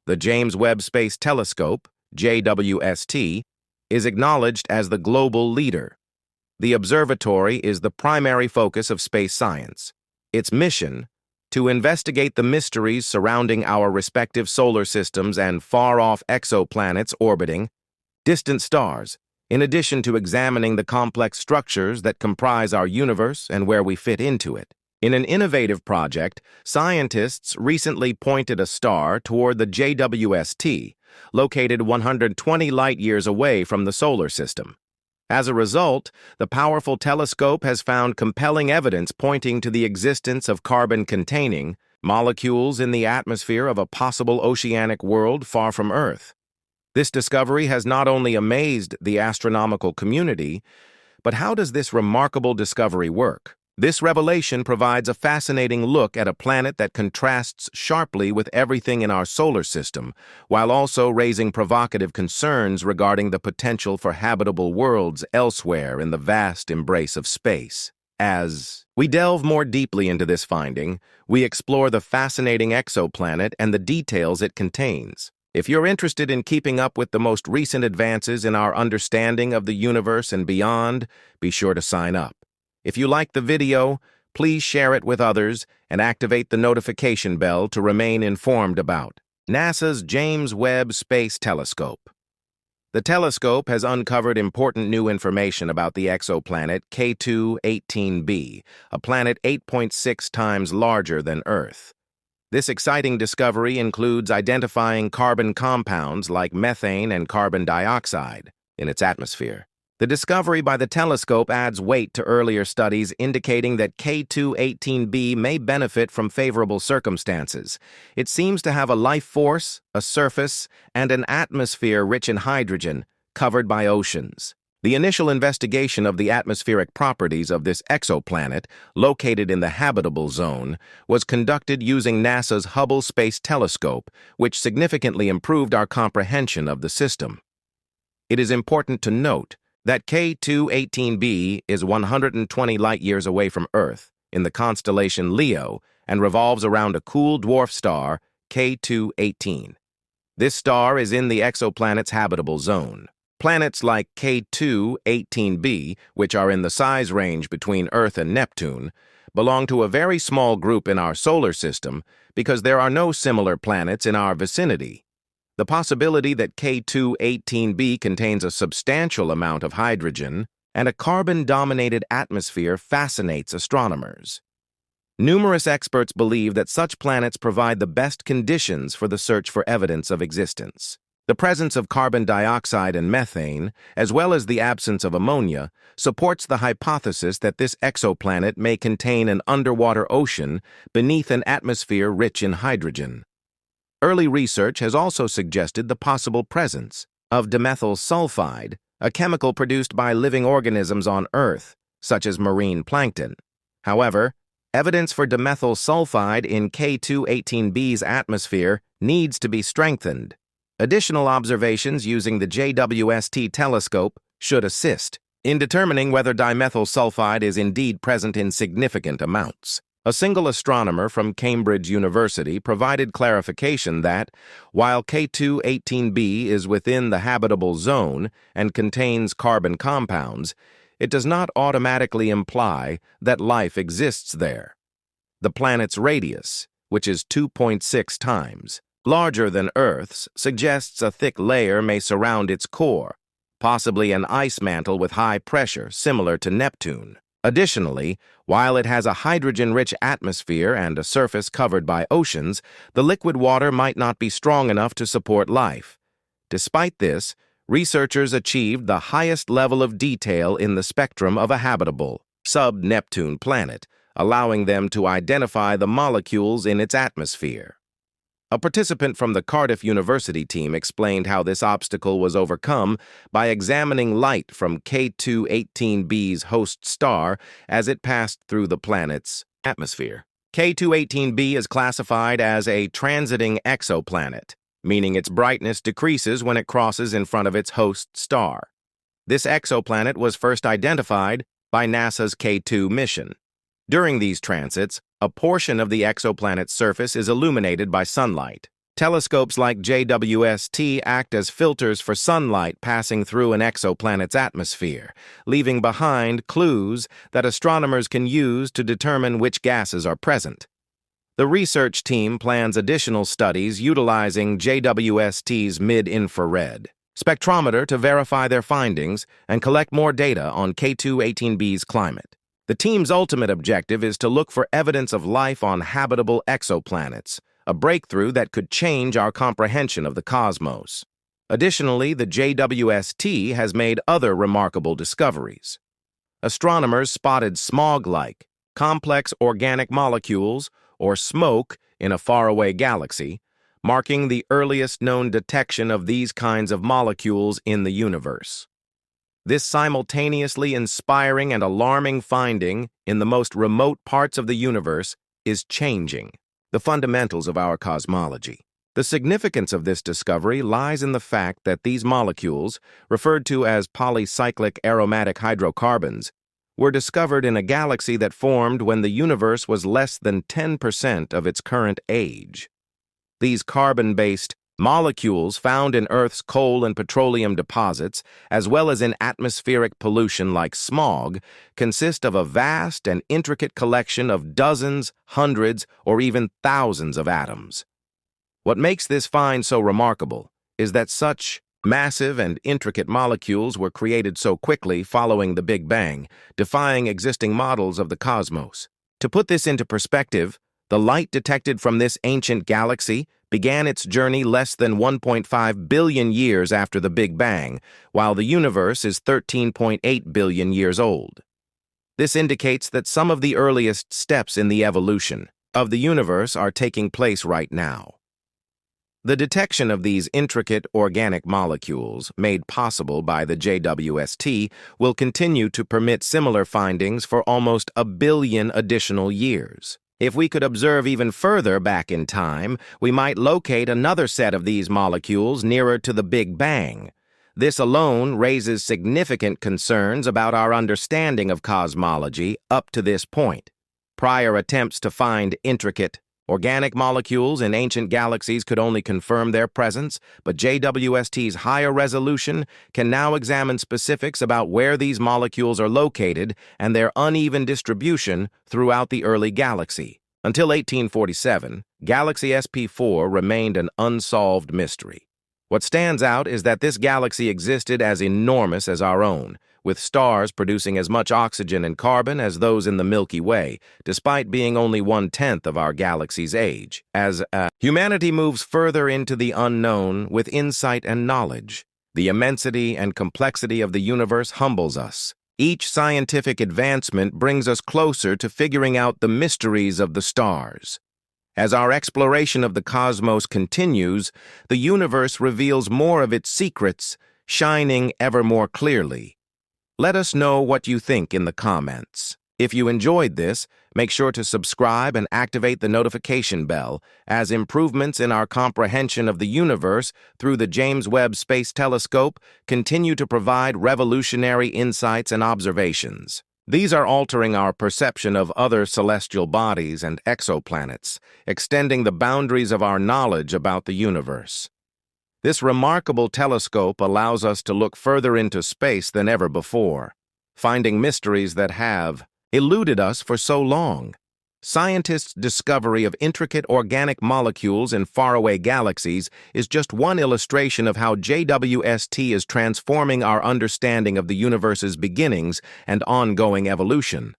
The James Webb Space Telescope, JWST, is acknowledged as the global leader. The observatory is the primary focus of space science. Its mission, to investigate the mysteries surrounding our respective solar systems and far-off exoplanets orbiting distant stars, in addition to examining the complex structures that comprise our universe and where we fit into it. In an innovative project, scientists recently pointed a star toward the JWST, located 120 light-years away from the solar system. As a result, the powerful telescope has found compelling evidence pointing to the existence of carbon-containing molecules in the atmosphere of a possible oceanic world far from Earth. This discovery has not only amazed the astronomical community, but how does this remarkable discovery work? This revelation provides a fascinating look at a planet that contrasts sharply with everything in our solar system, while also raising provocative concerns regarding the potential for habitable worlds elsewhere in the vast embrace of space. As we delve more deeply into this finding, we explore the fascinating exoplanet and the details it contains. If you're interested in keeping up with the most recent advances in our understanding of the universe and beyond, be sure to sign up. If you like the video, please share it with others and activate the notification bell to remain informed about NASA's James Webb Space Telescope. The telescope has uncovered important new information about the exoplanet K2-18b, a planet 8.6 times larger than Earth. This exciting discovery includes identifying carbon compounds like methane and carbon dioxide in its atmosphere. The discovery by the telescope adds weight to earlier studies indicating that K2-18b may benefit from favorable circumstances. It seems to have a life force, a surface, and an atmosphere rich in hydrogen, covered by oceans. The initial investigation of the atmospheric properties of this exoplanet, located in the habitable zone, was conducted using NASA's Hubble Space Telescope, which significantly improved our comprehension of the system. It is important to note that K2-18b is 120 light-years away from Earth in the constellation Leo and revolves around a cool dwarf star, K2-18. This star is in the exoplanet's habitable zone. Planets like K2-18b, which are in the size range between Earth and Neptune, belong to a very small group in our solar system because there are no similar planets in our vicinity. The possibility that K2-18b contains a substantial amount of hydrogen and a carbon-dominated atmosphere fascinates astronomers. Numerous experts believe that such planets provide the best conditions for the search for evidence of existence. The presence of carbon dioxide and methane, as well as the absence of ammonia, supports the hypothesis that this exoplanet may contain an underwater ocean beneath an atmosphere rich in hydrogen. Early research has also suggested the possible presence of dimethyl sulfide, a chemical produced by living organisms on Earth, such as marine plankton. However, evidence for dimethyl sulfide in K2-18b's atmosphere needs to be strengthened. Additional observations using the JWST telescope should assist in determining whether dimethyl sulfide is indeed present in significant amounts. A single astronomer from Cambridge University provided clarification that, while K2-18b is within the habitable zone and contains carbon compounds, it does not automatically imply that life exists there. The planet's radius, which is 2.6 times larger than Earth's, suggests a thick layer may surround its core, possibly an ice mantle with high pressure similar to Neptune. Additionally, while it has a hydrogen-rich atmosphere and a surface covered by oceans, the liquid water might not be strong enough to support life. Despite this, researchers achieved the highest level of detail in the spectrum of a habitable, sub-Neptune planet, allowing them to identify the molecules in its atmosphere. A participant from the Cardiff University team explained how this obstacle was overcome by examining light from K2-18b's host star as it passed through the planet's atmosphere. K2-18b is classified as a transiting exoplanet, meaning its brightness decreases when it crosses in front of its host star. This exoplanet was first identified by NASA's K2 mission. During these transits, a portion of the exoplanet's surface is illuminated by sunlight. Telescopes like JWST act as filters for sunlight passing through an exoplanet's atmosphere, leaving behind clues that astronomers can use to determine which gases are present. The research team plans additional studies utilizing JWST's mid-infrared spectrometer to verify their findings and collect more data on K2-18b's climate. The team's ultimate objective is to look for evidence of life on habitable exoplanets, a breakthrough that could change our comprehension of the cosmos. Additionally, the JWST has made other remarkable discoveries. Astronomers spotted smog-like, complex organic molecules, or smoke, in a faraway galaxy, marking the earliest known detection of these kinds of molecules in the universe. This simultaneously inspiring and alarming finding in the most remote parts of the universe is changing the fundamentals of our cosmology. The significance of this discovery lies in the fact that these molecules, referred to as polycyclic aromatic hydrocarbons, were discovered in a galaxy that formed when the universe was less than 10% of its current age. These carbon-based molecules found in Earth's coal and petroleum deposits, as well as in atmospheric pollution like smog, consist of a vast and intricate collection of dozens, hundreds, or even thousands of atoms. What makes this find so remarkable is that such massive and intricate molecules were created so quickly following the Big Bang, defying existing models of the cosmos. To put this into perspective, the light detected from this ancient galaxy began its journey less than 1.5 billion years after the Big Bang, while the universe is 13.8 billion years old. This indicates that some of the earliest steps in the evolution of the universe are taking place right now. The detection of these intricate organic molecules, made possible by the JWST, will continue to permit similar findings for almost a billion additional years. If we could observe even further back in time, we might locate another set of these molecules nearer to the Big Bang. This alone raises significant concerns about our understanding of cosmology up to this point. Prior attempts to find intricate organic molecules in ancient galaxies could only confirm their presence, but JWST's higher resolution can now examine specifics about where these molecules are located and their uneven distribution throughout the early galaxy. Until 1847, Galaxy SP4 remained an unsolved mystery. What stands out is that this galaxy existed as enormous as our own, with stars producing as much oxygen and carbon as those in the Milky Way, despite being only 1/10 of our galaxy's age. As humanity moves further into the unknown with insight and knowledge, the immensity and complexity of the universe humbles us. Each scientific advancement brings us closer to figuring out the mysteries of the stars. As our exploration of the cosmos continues, the universe reveals more of its secrets, shining ever more clearly. Let us know what you think in the comments. If you enjoyed this, make sure to subscribe and activate the notification bell, as improvements in our comprehension of the universe through the James Webb Space Telescope continue to provide revolutionary insights and observations. These are altering our perception of other celestial bodies and exoplanets, extending the boundaries of our knowledge about the universe. This remarkable telescope allows us to look further into space than ever before, finding mysteries that have eluded us for so long. Scientists' discovery of intricate organic molecules in faraway galaxies is just one illustration of how JWST is transforming our understanding of the universe's beginnings and ongoing evolution.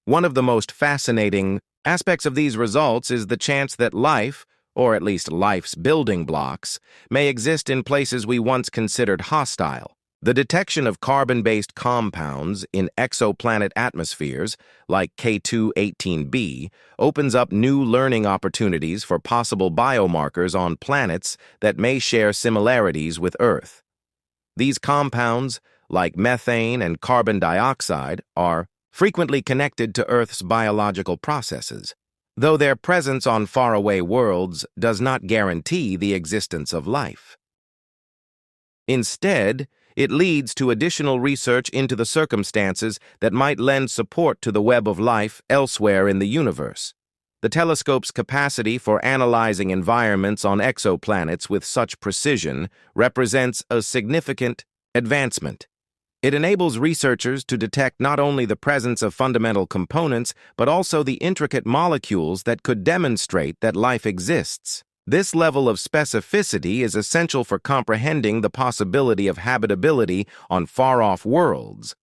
One of the most fascinating aspects of these results is the chance that life, or at least life's building blocks, may exist in places we once considered hostile. The detection of carbon-based compounds in exoplanet atmospheres, like K2-18b, opens up new learning opportunities for possible biomarkers on planets that may share similarities with Earth. These compounds, like methane and carbon dioxide, are frequently connected to Earth's biological processes, though their presence on faraway worlds does not guarantee the existence of life. Instead, it leads to additional research into the circumstances that might lend support to the web of life elsewhere in the universe. The telescope's capacity for analyzing environments on exoplanets with such precision represents a significant advancement. It enables researchers to detect not only the presence of fundamental components, but also the intricate molecules that could demonstrate that life exists. This level of specificity is essential for comprehending the possibility of habitability on far-off worlds.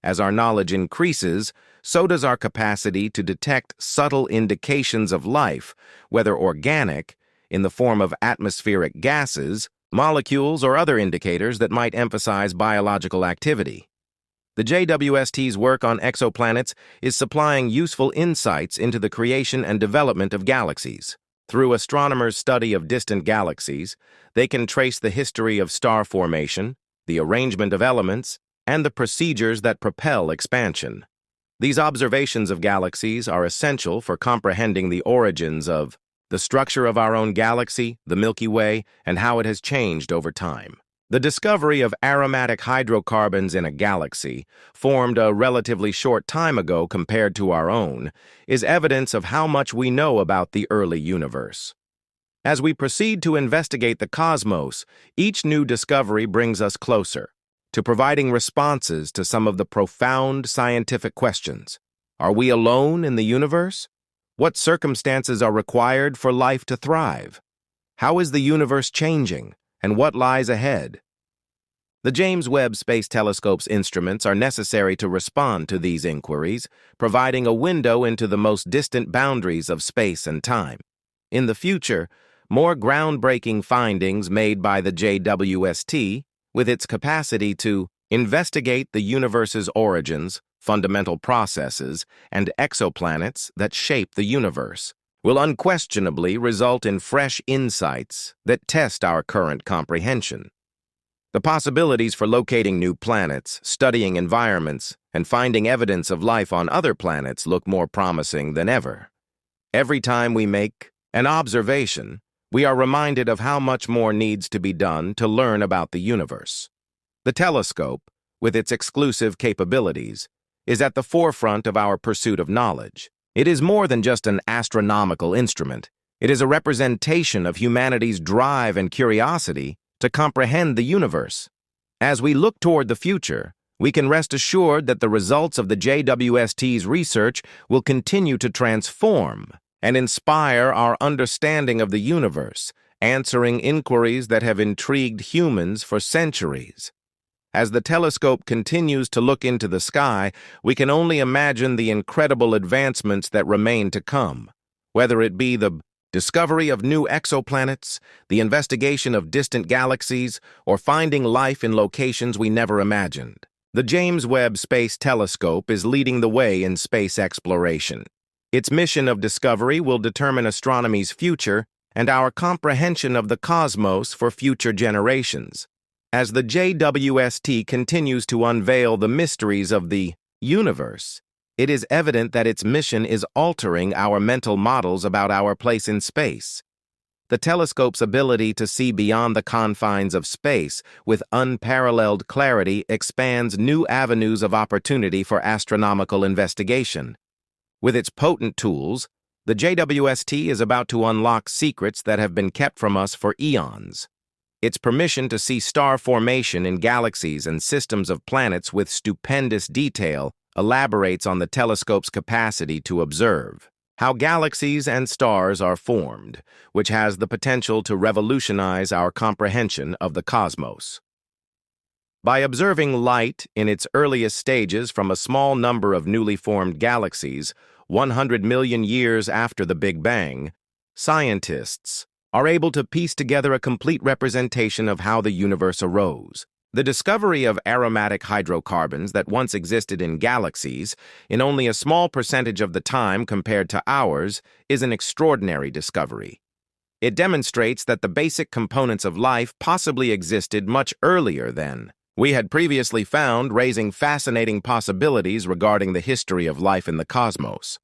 As our knowledge increases, so does our capacity to detect subtle indications of life, whether organic, in the form of atmospheric gases, molecules, or other indicators that might emphasize biological activity. The JWST's work on exoplanets is supplying useful insights into the creation and development of galaxies. Through astronomers' study of distant galaxies, they can trace the history of star formation, the arrangement of elements, and the procedures that propel expansion. These observations of galaxies are essential for comprehending the origins of the structure of our own galaxy, the Milky Way, and how it has changed over time. The discovery of aromatic hydrocarbons in a galaxy, formed a relatively short time ago compared to our own, is evidence of how much we know about the early universe. As we proceed to investigate the cosmos, each new discovery brings us closer to providing responses to some of the profound scientific questions. Are we alone in the universe? What circumstances are required for life to thrive? How is the universe changing, and what lies ahead? The James Webb Space Telescope's instruments are necessary to respond to these inquiries, providing a window into the most distant boundaries of space and time. In the future, more groundbreaking findings made by the JWST, with its capacity to investigate the universe's origins, fundamental processes, and exoplanets that shape the universe, will unquestionably result in fresh insights that test our current comprehension. The possibilities for locating new planets, studying environments, and finding evidence of life on other planets look more promising than ever. Every time we make an observation, we are reminded of how much more needs to be done to learn about the universe. The telescope, with its exclusive capabilities, is at the forefront of our pursuit of knowledge. It is more than just an astronomical instrument. It is a representation of humanity's drive and curiosity to comprehend the universe. As we look toward the future, we can rest assured that the results of the JWST's research will continue to transform and inspire our understanding of the universe, answering inquiries that have intrigued humans for centuries. As the telescope continues to look into the sky, we can only imagine the incredible advancements that remain to come, whether it be the discovery of new exoplanets, the investigation of distant galaxies, or finding life in locations we never imagined. The James Webb Space Telescope is leading the way in space exploration. Its mission of discovery will determine astronomy's future and our comprehension of the cosmos for future generations. As the JWST continues to unveil the mysteries of the universe, it is evident that its mission is altering our mental models about our place in space. The telescope's ability to see beyond the confines of space with unparalleled clarity expands new avenues of opportunity for astronomical investigation. With its potent tools, the JWST is about to unlock secrets that have been kept from us for eons. Its permission to see star formation in galaxies and systems of planets with stupendous detail elaborates on the telescope's capacity to observe how galaxies and stars are formed, which has the potential to revolutionize our comprehension of the cosmos. By observing light in its earliest stages from a small number of newly formed galaxies, 100 million years after the Big Bang, scientists are able to piece together a complete representation of how the universe arose. The discovery of aromatic hydrocarbons that once existed in galaxies, in only a small percentage of the time compared to ours, is an extraordinary discovery. It demonstrates that the basic components of life possibly existed much earlier than we had previously found, raising fascinating possibilities regarding the history of life in the cosmos.